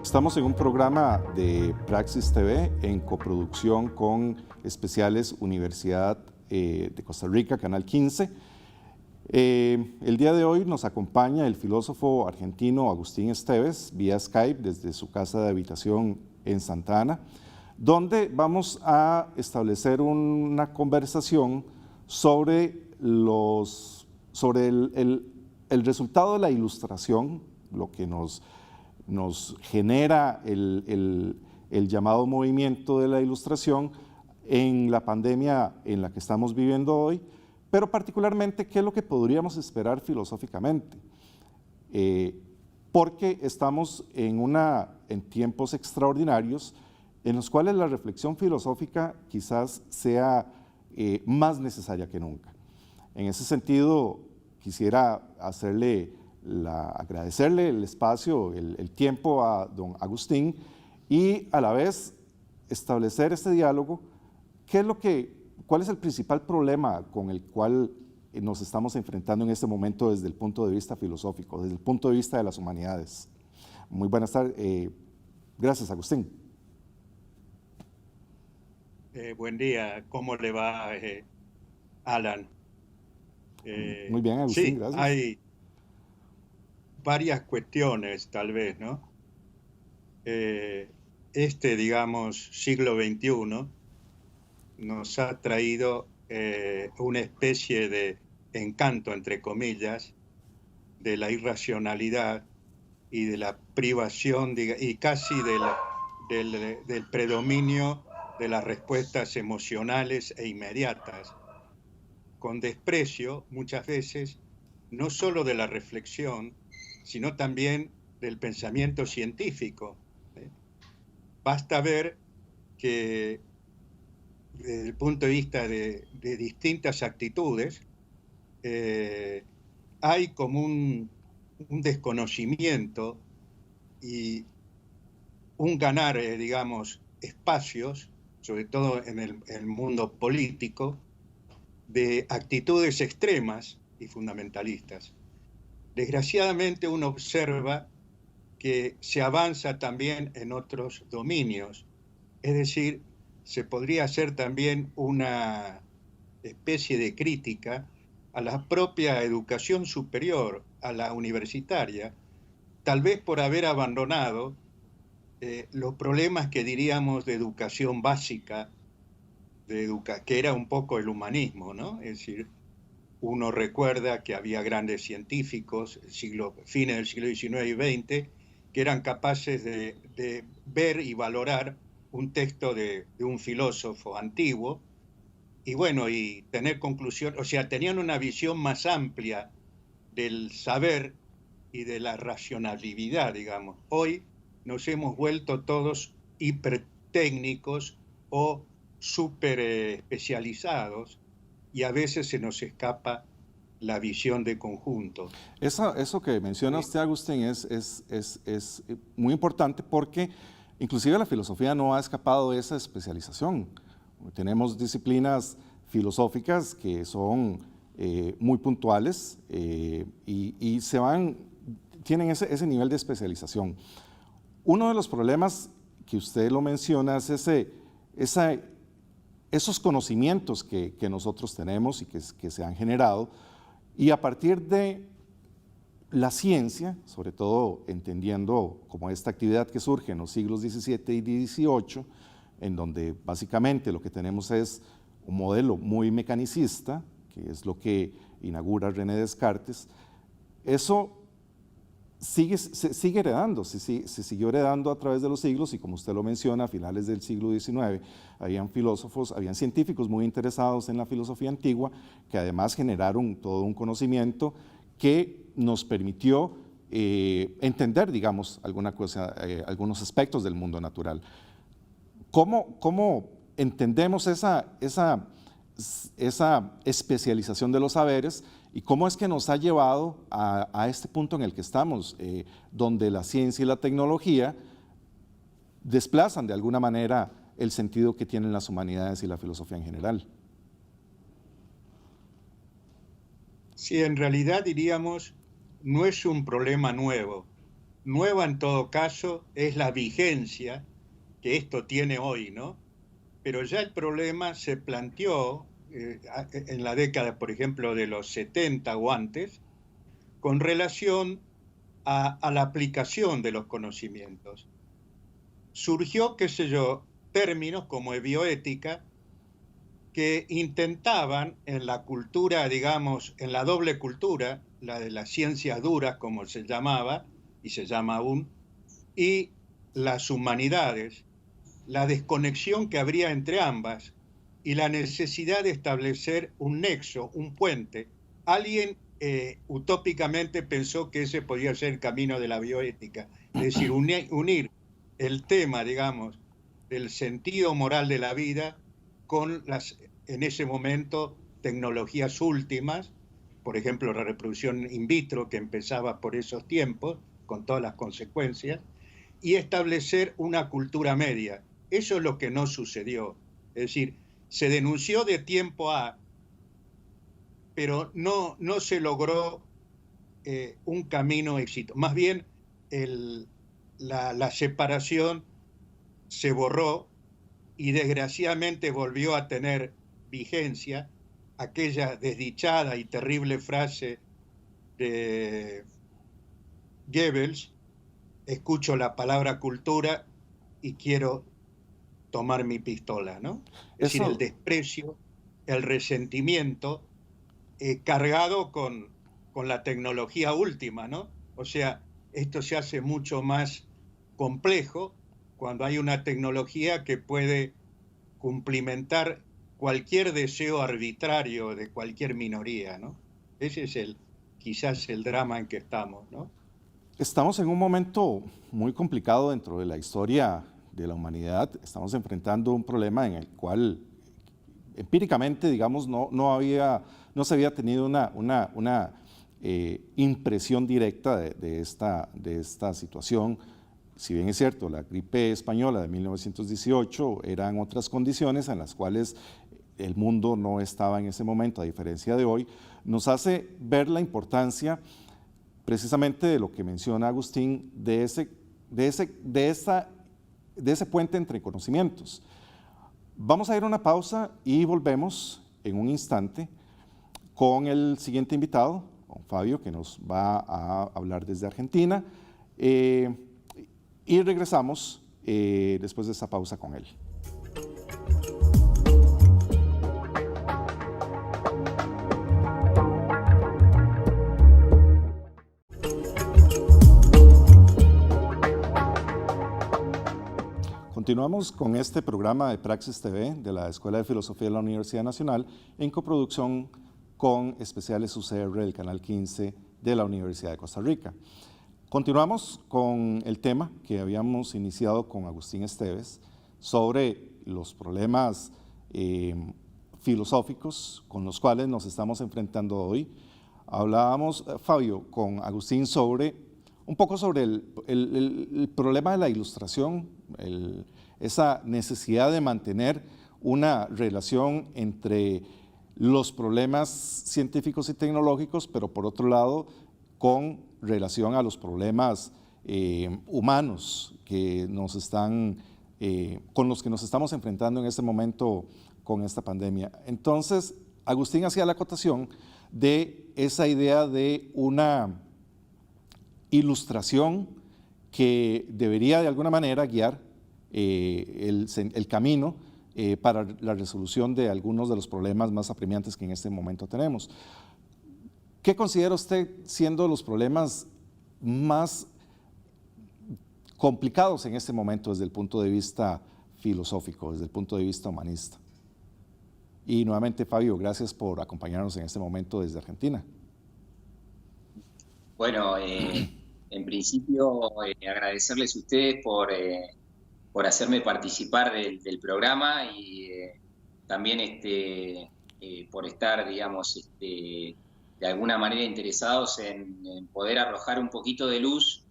Estamos en un programa de Praxis TV en coproducción con Especiales Universidad de Costa Rica, Canal 15. El día de hoy nos acompaña el filósofo argentino Agustín Esteves vía Skype desde su casa de habitación en Santa Ana, donde vamos a establecer una conversación sobre el resultado de la ilustración, lo que nos genera el llamado movimiento de la ilustración en la pandemia en la que estamos viviendo hoy, pero particularmente qué es lo que podríamos esperar filosóficamente, porque estamos en tiempos extraordinarios en los cuales la reflexión filosófica quizás sea más necesaria que nunca. En ese sentido, quisiera agradecerle el espacio, el tiempo a don Agustín y a la vez establecer este diálogo. ¿Cuál es el principal problema con el cual nos estamos enfrentando en este momento desde el punto de vista filosófico, desde el punto de vista de las humanidades? Muy buenas tardes. Gracias, Agustín. Buen día. ¿Cómo le va, Alan? Muy bien, Agustín, sí, gracias. Hay varias cuestiones, tal vez, ¿no? Digamos, siglo XXI nos ha traído una especie de encanto, entre comillas, de la irracionalidad y de la privación y casi del predominio de las respuestas emocionales e inmediatas, con desprecio muchas veces no solo de la reflexión, sino también del pensamiento científico. Basta ver que desde el punto de vista de distintas actitudes, hay como un desconocimiento y un ganar, digamos, espacios, sobre todo en el mundo político, de actitudes extremas y fundamentalistas. Desgraciadamente uno observa que se avanza también en otros dominios, es decir, se podría hacer también una especie de crítica a la propia educación superior, a la universitaria, tal vez por haber abandonado los problemas que diríamos de educación básica, que era un poco el humanismo, ¿no? Es decir, uno recuerda que había grandes científicos, fines del siglo XIX y XX, que eran capaces de ver y valorar un texto de un filósofo antiguo, y bueno, y tener conclusión, o sea, tenían una visión más amplia del saber y de la racionalidad, digamos. Hoy nos hemos vuelto todos hipertécnicos o súper especializados, y a veces se nos escapa la visión de conjunto. Eso que menciona usted, Agustín, es muy importante porque inclusive la filosofía no ha escapado de esa especialización. Tenemos disciplinas filosóficas que son muy puntuales y tienen ese nivel de especialización. Uno de los problemas que usted lo menciona es esos conocimientos que nosotros tenemos y que se han generado, y a partir de la ciencia, sobre todo entendiendo como esta actividad que surge en los siglos XVII y XVIII, en donde básicamente lo que tenemos es un modelo muy mecanicista, que es lo que inaugura René Descartes, eso se sigue heredando, se siguió heredando a través de los siglos, y como usted lo menciona, a finales del siglo XIX habían científicos muy interesados en la filosofía antigua, que además generaron todo un conocimiento que nos permitió entender, digamos, algunos aspectos del mundo natural. ¿Cómo entendemos esa especialización de los saberes y cómo es que nos ha llevado a este punto en el que estamos, donde la ciencia y la tecnología desplazan de alguna manera el sentido que tienen las humanidades y la filosofía en general? Sí, en realidad diríamos, no es un problema nuevo, Nueva en todo caso es la vigencia que esto tiene hoy, ¿no? Pero ya el problema se planteó en la década, por ejemplo, de los 70 o antes, con relación a la aplicación de los conocimientos. Surgió, qué sé yo, términos como bioética que intentaban en la cultura, digamos, en la doble cultura, la de las ciencias duras, como se llamaba, y se llama aún, y las humanidades, la desconexión que habría entre ambas y la necesidad de establecer un nexo, un puente. Alguien utópicamente pensó que ese podía ser el camino de la bioética, es decir, unir el tema, digamos, del sentido moral de la vida con las, en ese momento, tecnologías últimas, por ejemplo, la reproducción in vitro que empezaba por esos tiempos, con todas las consecuencias, y establecer una cultura media. Eso es lo que no sucedió. Es decir, se denunció de tiempo a, pero no se logró un camino exitoso. Más bien, la separación se borró y desgraciadamente volvió a tener vigencia aquella desdichada y terrible frase de Goebbels: escucho la palabra cultura y quiero tomar mi pistola, ¿no? Es decir, el desprecio, el resentimiento cargado con la tecnología última, ¿no? O sea, esto se hace mucho más complejo cuando hay una tecnología que puede cumplimentar cualquier deseo arbitrario de cualquier minoría, ¿no? Ese es quizás el drama en que estamos, ¿no? Estamos en un momento muy complicado dentro de la historia de la humanidad. Estamos enfrentando un problema en el cual empíricamente, digamos, no se había tenido una impresión directa de esta situación. Si bien es cierto, la gripe española de 1918 eran otras condiciones en las cuales el mundo no estaba en ese momento, a diferencia de hoy, nos hace ver la importancia precisamente de lo que menciona Agustín, de ese puente entre conocimientos. Vamos a ir a una pausa y volvemos en un instante con el siguiente invitado, con Fabio, que nos va a hablar desde Argentina, y regresamos después de esa pausa con él. Continuamos con este programa de Praxis TV de la Escuela de Filosofía de la Universidad Nacional en coproducción con especiales UCR del Canal 15 de la Universidad de Costa Rica. Continuamos con el tema que habíamos iniciado con Agustín Esteves sobre los problemas filosóficos con los cuales nos estamos enfrentando hoy. Hablábamos, Fabio, con Agustín un poco sobre el problema de la ilustración, esa necesidad de mantener una relación entre los problemas científicos y tecnológicos, pero por otro lado, con relación a los problemas humanos con los que nos estamos enfrentando en este momento con esta pandemia. Entonces, Agustín hacía la acotación de esa idea de una ilustración que debería de alguna manera guiar el camino para la resolución de algunos de los problemas más apremiantes que en este momento tenemos. ¿Qué considera usted siendo los problemas más complicados en este momento desde el punto de vista filosófico, desde el punto de vista humanista? Y nuevamente, Fabio, gracias por acompañarnos en este momento desde Argentina. Bueno, en principio agradecerles a ustedes por hacerme participar del programa y también por estar, digamos, de alguna manera interesados en poder arrojar un poquito de luz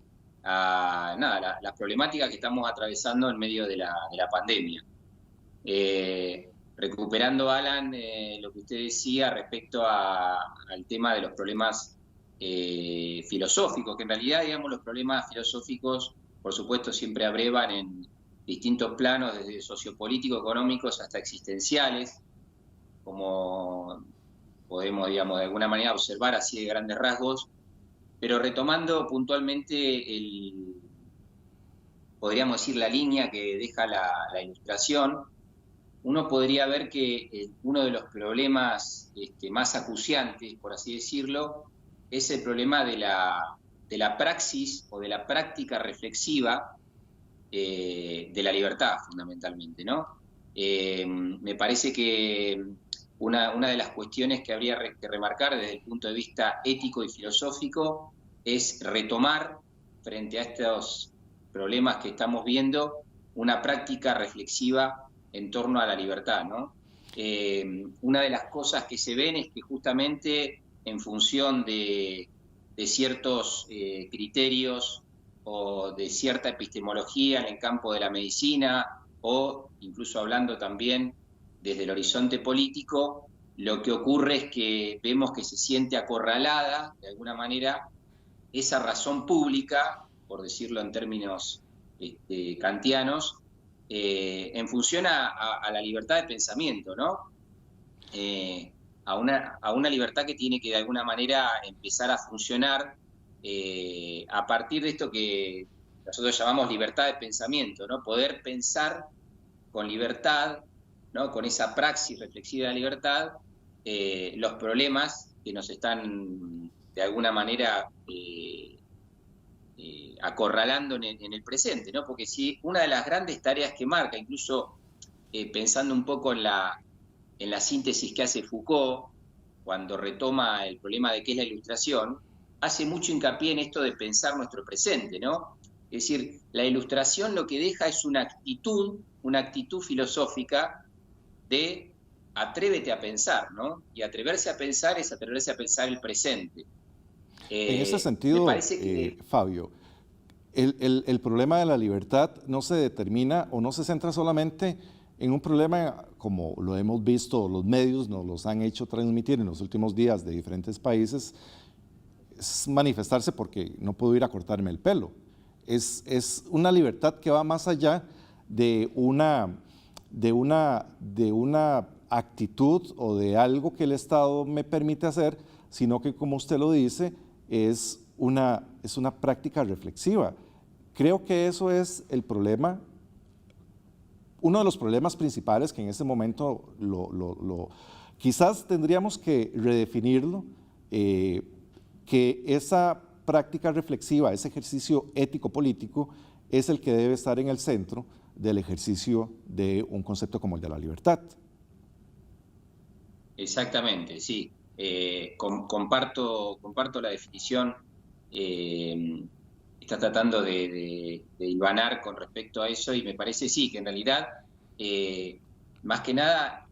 a las problemáticas que estamos atravesando en medio de la pandemia. Recuperando, Alan, lo que usted decía respecto al tema de los problemas filosóficos, que en realidad, digamos, los problemas filosóficos, por supuesto, siempre abrevan en distintos planos, desde sociopolíticos, económicos hasta existenciales, como podemos, digamos, de alguna manera observar así de grandes rasgos, pero retomando puntualmente podríamos decir, la línea que deja la ilustración, uno podría ver que uno de los problemas más acuciantes, por así decirlo, es el problema de la praxis o de la práctica reflexiva de la libertad, fundamentalmente, ¿no? Me parece que una de las cuestiones que habría que remarcar desde el punto de vista ético y filosófico es retomar, frente a estos problemas que estamos viendo, una práctica reflexiva en torno a la libertad, ¿no? Una de las cosas que se ven es que justamente en función de ciertos criterios o de cierta epistemología en el campo de la medicina, o incluso hablando también desde el horizonte político, lo que ocurre es que vemos que se siente acorralada, de alguna manera, esa razón pública, por decirlo en términos kantianos, en función a la libertad de pensamiento, ¿no? A una libertad que tiene que de alguna manera empezar a funcionar a partir de esto que nosotros llamamos libertad de pensamiento, ¿no? Poder pensar con libertad, ¿no? Con esa praxis reflexiva de la libertad, los problemas que nos están de alguna manera acorralando en el presente, ¿no? Porque si una de las grandes tareas que marca, incluso pensando un poco en la síntesis que hace Foucault, cuando retoma el problema de qué es la ilustración, hace mucho hincapié en esto de pensar nuestro presente, ¿no? Es decir, la ilustración lo que deja es una actitud filosófica de atrévete a pensar, ¿no? Y atreverse a pensar es atreverse a pensar el presente. En ese sentido, Fabio, el problema de la libertad no se determina o no se centra solamente en un problema como lo hemos visto, los medios nos los han hecho transmitir en los últimos días de diferentes países, es manifestarse porque no puedo ir a cortarme el pelo. Es una libertad que va más allá de una actitud o de algo que el Estado me permite hacer, sino que, como usted lo dice, es una práctica reflexiva. Creo que eso es el problema, uno de los problemas principales que en este momento quizás tendríamos que redefinirlo, que esa práctica reflexiva, ese ejercicio ético-político, es el que debe estar en el centro del ejercicio de un concepto como el de la libertad. Exactamente, sí. Comparto la definición. Está tratando de hilvanar con respecto a eso, y me parece sí, que en realidad, más que nada,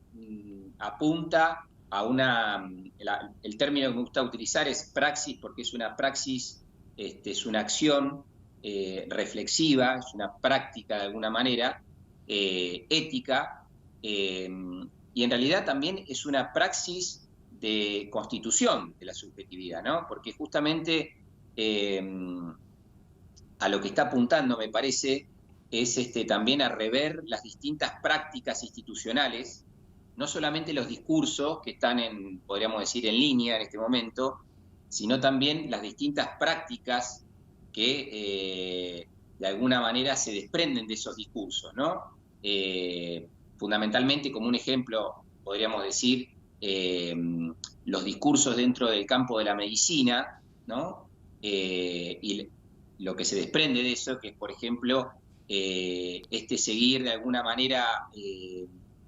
apunta a el término que me gusta utilizar es praxis, porque es una praxis, es una acción reflexiva, es una práctica de alguna manera, ética, y en realidad también es una praxis de constitución de la subjetividad, ¿no? Porque justamente a lo que está apuntando, me parece, es también a rever las distintas prácticas institucionales, no solamente los discursos que están podríamos decir, en línea en este momento, sino también las distintas prácticas que de alguna manera se desprenden de esos discursos, ¿no? Fundamentalmente, como un ejemplo, podríamos decir, los discursos dentro del campo de la medicina, ¿no? Y lo que se desprende de eso, que es, por ejemplo, seguir de alguna manera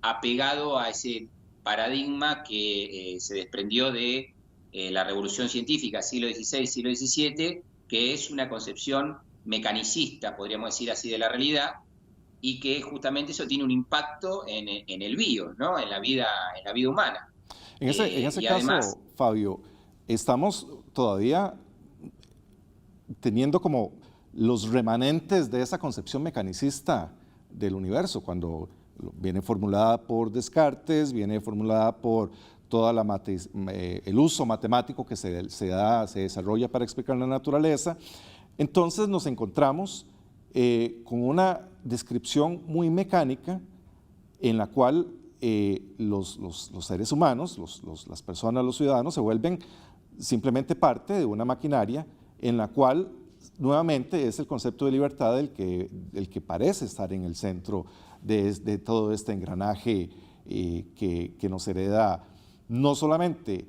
apegado a ese paradigma que se desprendió de la revolución científica, siglo XVI, siglo XVII, que es una concepción mecanicista, podríamos decir así, de la realidad, y que justamente eso tiene un impacto en el bio, ¿no? en la vida humana. En ese caso, además, Fabio, estamos todavía teniendo como los remanentes de esa concepción mecanicista del universo, cuando viene formulada por Descartes, viene formulada por toda el uso matemático que se desarrolla para explicar la naturaleza. Entonces nos encontramos con una descripción muy mecánica en la cual los seres humanos, las personas, los ciudadanos, se vuelven simplemente parte de una maquinaria en la cual nuevamente es el concepto de libertad el que parece estar en el centro de todo este engranaje que nos hereda no solamente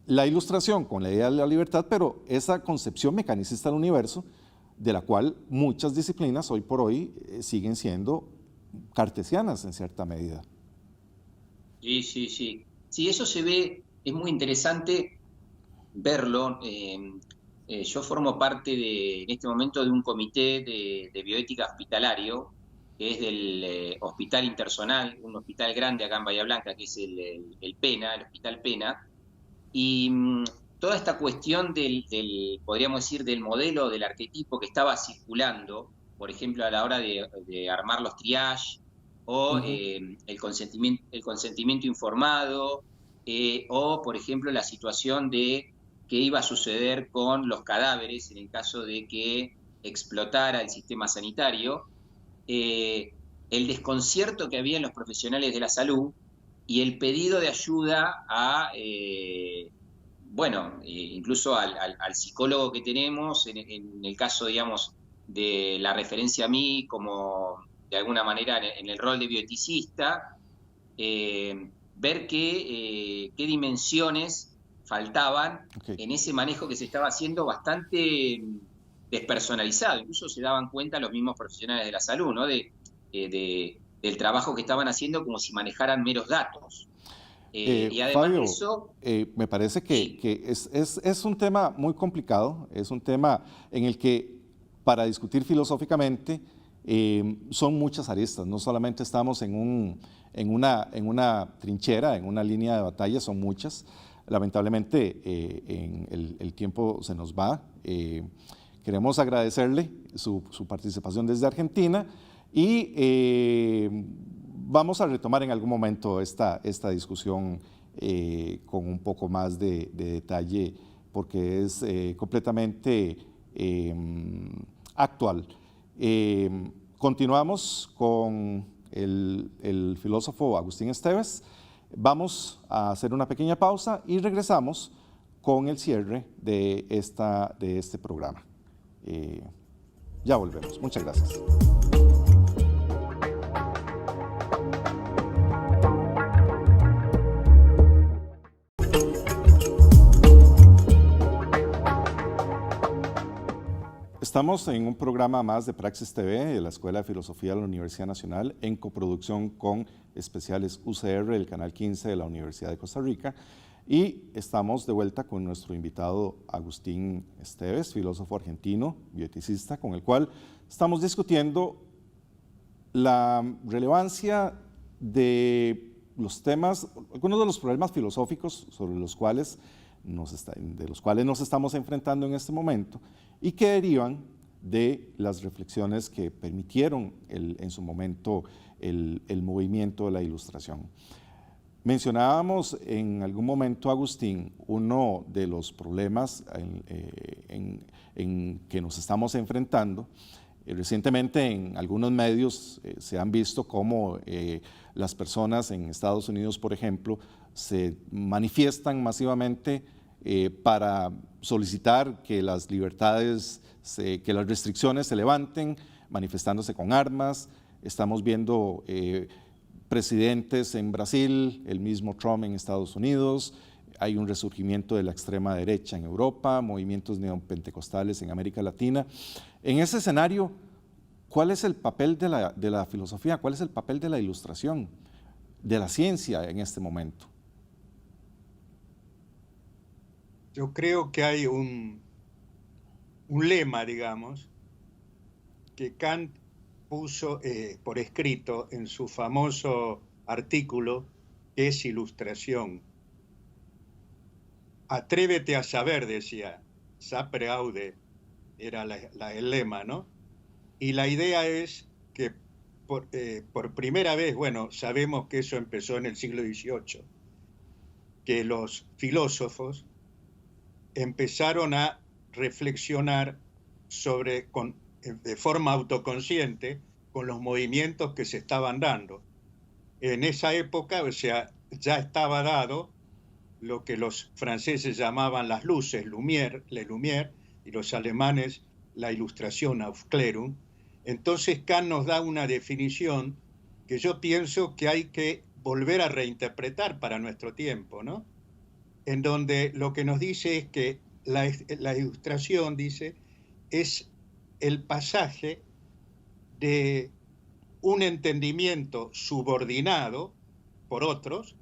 la Ilustración con la idea de la libertad, pero esa concepción mecanicista del universo, de la cual muchas disciplinas hoy por hoy siguen siendo cartesianas en cierta medida. Sí, sí, sí. Sí, eso se ve, es muy interesante verlo. Yo formo parte en este momento de un comité de bioética hospitalario, que es del Hospital Intersonal, un hospital grande acá en Bahía Blanca, que es el PENA, el Hospital PENA, y toda esta cuestión podríamos decir, del modelo, del arquetipo que estaba circulando, por ejemplo, a la hora de armar los triage, o el consentimiento informado, o, por ejemplo, la situación de qué iba a suceder con los cadáveres en el caso de que explotara el sistema sanitario, el desconcierto que había en los profesionales de la salud y el pedido de ayuda incluso al psicólogo que tenemos, en el caso, digamos, de la referencia a mí como, de alguna manera, en el rol de bioeticista, ver qué dimensiones faltaban en ese manejo que se estaba haciendo bastante despersonalizado. Incluso se daban cuenta los mismos profesionales de la salud, ¿no? Del trabajo que estaban haciendo como si manejaran meros datos. Y además Fabio, de eso... me parece que es un tema muy complicado, es un tema en el que, para discutir filosóficamente, son muchas aristas. No solamente estamos en una trinchera, en una línea de batalla, son muchas. Lamentablemente, el tiempo se nos va. Queremos agradecerle su participación desde Argentina y vamos a retomar en algún momento esta discusión con un poco más de detalle, porque es completamente actual. Continuamos con el filósofo Agustín Esteves. Vamos a hacer una pequeña pausa y regresamos con el cierre de este programa. Ya volvemos. Muchas gracias. Estamos en un programa más de Praxis TV de la Escuela de Filosofía de la Universidad Nacional, en coproducción con Especiales UCR del Canal 15 de la Universidad de Costa Rica. Y estamos de vuelta con nuestro invitado Agustín Esteves, filósofo argentino, bioeticista, con el cual estamos discutiendo la relevancia de los temas, algunos de los problemas filosóficos sobre los cuales nos estamos enfrentando en este momento y que derivan de las reflexiones que permitieron en su momento el movimiento de la Ilustración. Mencionábamos en algún momento, Agustín, uno de los problemas en que nos estamos enfrentando. Recientemente en algunos medios se han visto cómo las personas en Estados Unidos, por ejemplo, se manifiestan masivamente para solicitar que las libertades, que las restricciones se levanten, manifestándose con armas. Estamos viendo presidentes en Brasil, el mismo Trump en Estados Unidos, hay un resurgimiento de la extrema derecha en Europa, movimientos neopentecostales en América Latina. En ese escenario, ¿cuál es el papel de la filosofía? ¿Cuál es el papel de la Ilustración, de la ciencia en este momento? Yo creo que hay un lema, digamos, que Kant puso por escrito en su famoso artículo, que es Ilustración. Atrévete a saber, decía, sapere aude, era el lema, ¿no? Y la idea es que por primera vez, bueno, sabemos que eso empezó en el siglo XVIII, que los filósofos empezaron a reflexionar de forma autoconsciente con los movimientos que se estaban dando. En esa época, o sea, ya estaba dado lo que los franceses llamaban las luces, les Lumière, y los alemanes la Ilustración, Aufklärung. Entonces Kant nos da una definición que yo pienso que hay que volver a reinterpretar para nuestro tiempo, ¿no? En donde lo que nos dice es que la Ilustración, dice, es el pasaje de un entendimiento subordinado por otros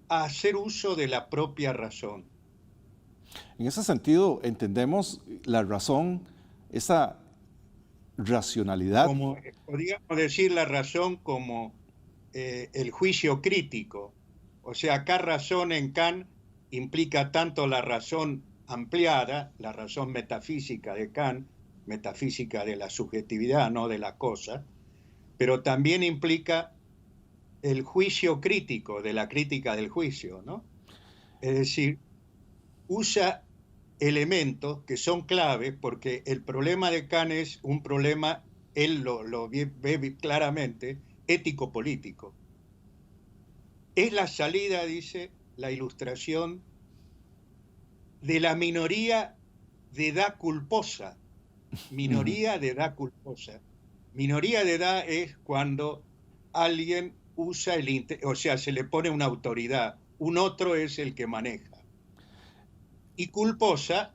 a hacer uso de la propia razón. En ese sentido, entendemos la razón, esa racionalidad. Como, podríamos decir la razón como el juicio crítico. O sea, acá razón en Kant implica tanto la razón ampliada, la razón metafísica de Kant, metafísica de la subjetividad, no de la cosa, pero también implica el juicio crítico, de la crítica del juicio, ¿no? Es decir, usa elementos que son claves porque el problema de Kant es un problema, él lo ve claramente, ético-político. Es la salida, dice, la Ilustración de la minoría de edad culposa. Minoría de edad culposa. Minoría de edad es cuando alguien usa o sea, se le pone una autoridad, un otro es el que maneja. Y culposa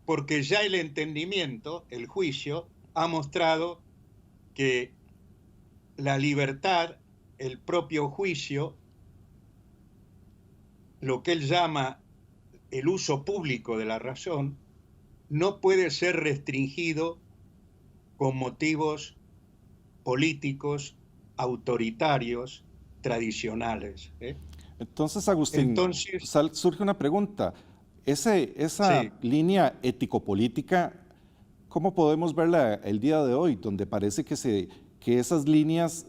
porque ya el entendimiento, el juicio, ha mostrado que la libertad, el propio juicio, lo que él llama el uso público de la razón, no puede ser restringido con motivos políticos, autoritarios, tradicionales. Entonces, Agustín, surge una pregunta. Esa línea ético-política, ¿cómo podemos verla el día de hoy? Donde parece que esas líneas,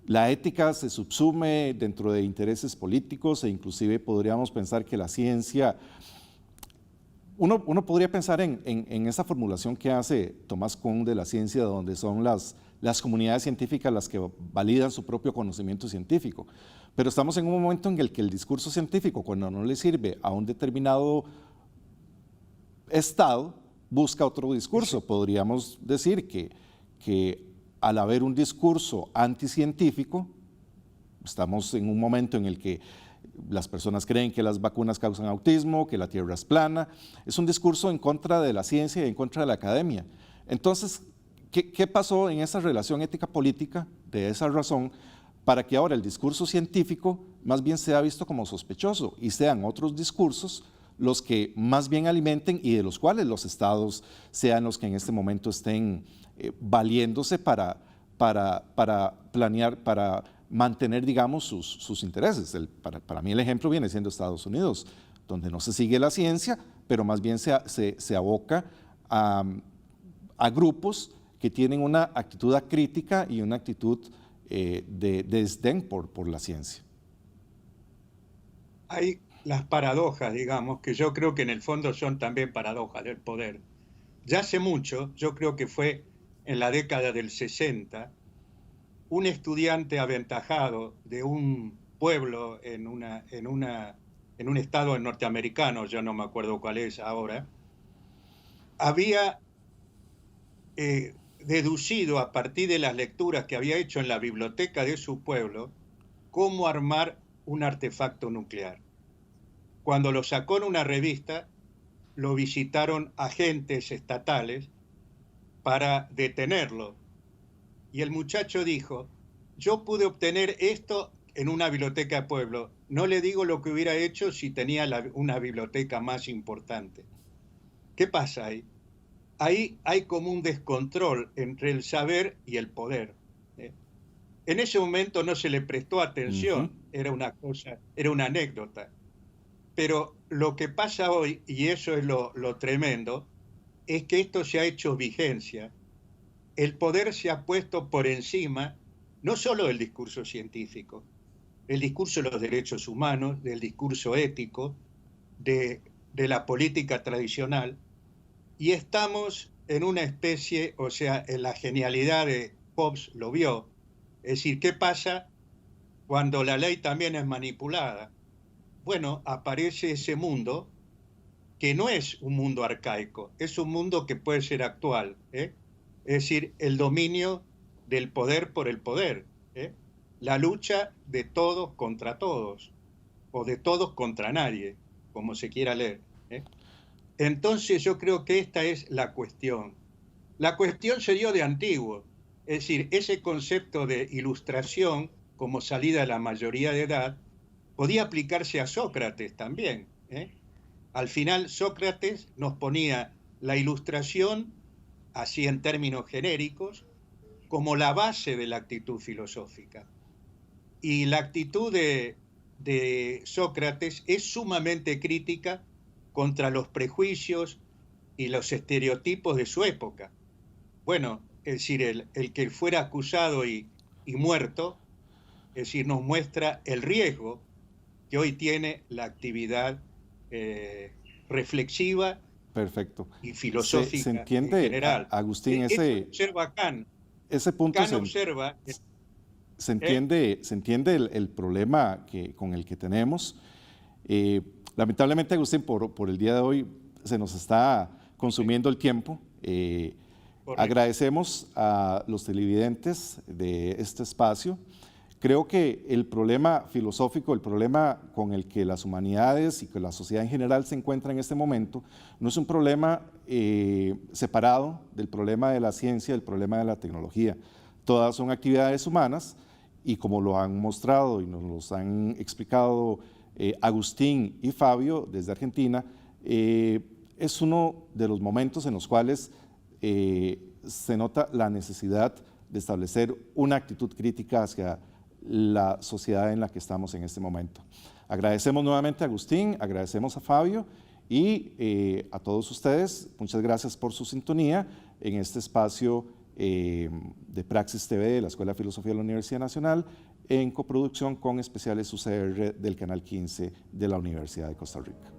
la ética se subsume dentro de intereses políticos e inclusive podríamos pensar que la ciencia... Uno podría pensar en esa formulación que hace Thomas Kuhn de la ciencia, donde son las comunidades científicas las que validan su propio conocimiento científico. Pero estamos en un momento en el que el discurso científico, cuando no le sirve a un determinado estado, busca otro discurso. Podríamos decir que al haber un discurso anticientífico, estamos en un momento en el que las personas creen que las vacunas causan autismo, que la Tierra es plana. Es un discurso en contra de la ciencia y en contra de la academia. Entonces, ¿qué pasó en esa relación ética-política de esa razón para que ahora el discurso científico más bien sea visto como sospechoso y sean otros discursos los que más bien alimenten y de los cuales los estados sean los que en este momento estén valiéndose para planear, para mantener, digamos, sus intereses? Para mí el ejemplo viene siendo Estados Unidos, donde no se sigue la ciencia, pero más bien se aboca a grupos que tienen una actitud acrítica y una actitud de desdén por la ciencia. Hay las paradojas, digamos, que yo creo que en el fondo son también paradojas del poder. Ya hace mucho, yo creo que fue en la década del 60, un estudiante aventajado de un pueblo en un estado norteamericano, yo no me acuerdo cuál es ahora, había deducido a partir de las lecturas que había hecho en la biblioteca de su pueblo cómo armar un artefacto nuclear. Cuando lo sacó en una revista, lo visitaron agentes estatales para detenerlo. Y el muchacho dijo, yo pude obtener esto en una biblioteca de pueblo. No le digo lo que hubiera hecho si tenía una biblioteca más importante. ¿Qué pasa ahí? Ahí hay como un descontrol entre el saber y el poder. En ese momento no se le prestó atención, era una cosa, era una anécdota. Pero lo que pasa hoy, y eso es lo tremendo, es que esto se ha hecho vigencia. El poder se ha puesto por encima, no solo del discurso científico, del discurso de los derechos humanos, del discurso ético, de la política tradicional, y estamos en una especie, o sea, en la genialidad de Hobbes lo vio, es decir, ¿qué pasa cuando la ley también es manipulada? Bueno, aparece ese mundo que no es un mundo arcaico, es un mundo que puede ser actual, ¿eh? Es decir, el dominio del poder por el poder, ¿eh? La lucha de todos contra todos, o de todos contra nadie, como se quiera leer, ¿eh? Entonces yo creo que esta es la cuestión. La cuestión se dio de antiguo, es decir, ese concepto de ilustración como salida de la mayoría de edad podía aplicarse a Sócrates también, ¿eh? Al final Sócrates nos ponía la ilustración, así en términos genéricos, como la base de la actitud filosófica. Y la actitud de Sócrates es sumamente crítica contra los prejuicios y los estereotipos de su época. Bueno, es decir, el que fuera acusado y muerto, es decir, nos muestra el riesgo que hoy tiene la actividad reflexiva. Perfecto. Y filosófica se entiende, en general. Agustín, observa Kant. Ese punto Kant observa. Se entiende el problema con el que tenemos. Lamentablemente, Agustín, por el día de hoy se nos está consumiendo el tiempo. Agradecemos a los televidentes de este espacio. Creo que el problema filosófico, el problema con el que las humanidades y que la sociedad en general se encuentra en este momento, no es un problema separado del problema de la ciencia, del problema de la tecnología. Todas son actividades humanas y como lo han mostrado y nos los han explicado Agustín y Fabio desde Argentina, es uno de los momentos en los cuales se nota la necesidad de establecer una actitud crítica hacia la sociedad en la que estamos en este momento. Agradecemos nuevamente a Agustín, agradecemos a Fabio y a todos ustedes. Muchas gracias por su sintonía en este espacio de Praxis TV de la Escuela de Filosofía de la Universidad Nacional en coproducción con especiales UCR del Canal 15 de la Universidad de Costa Rica.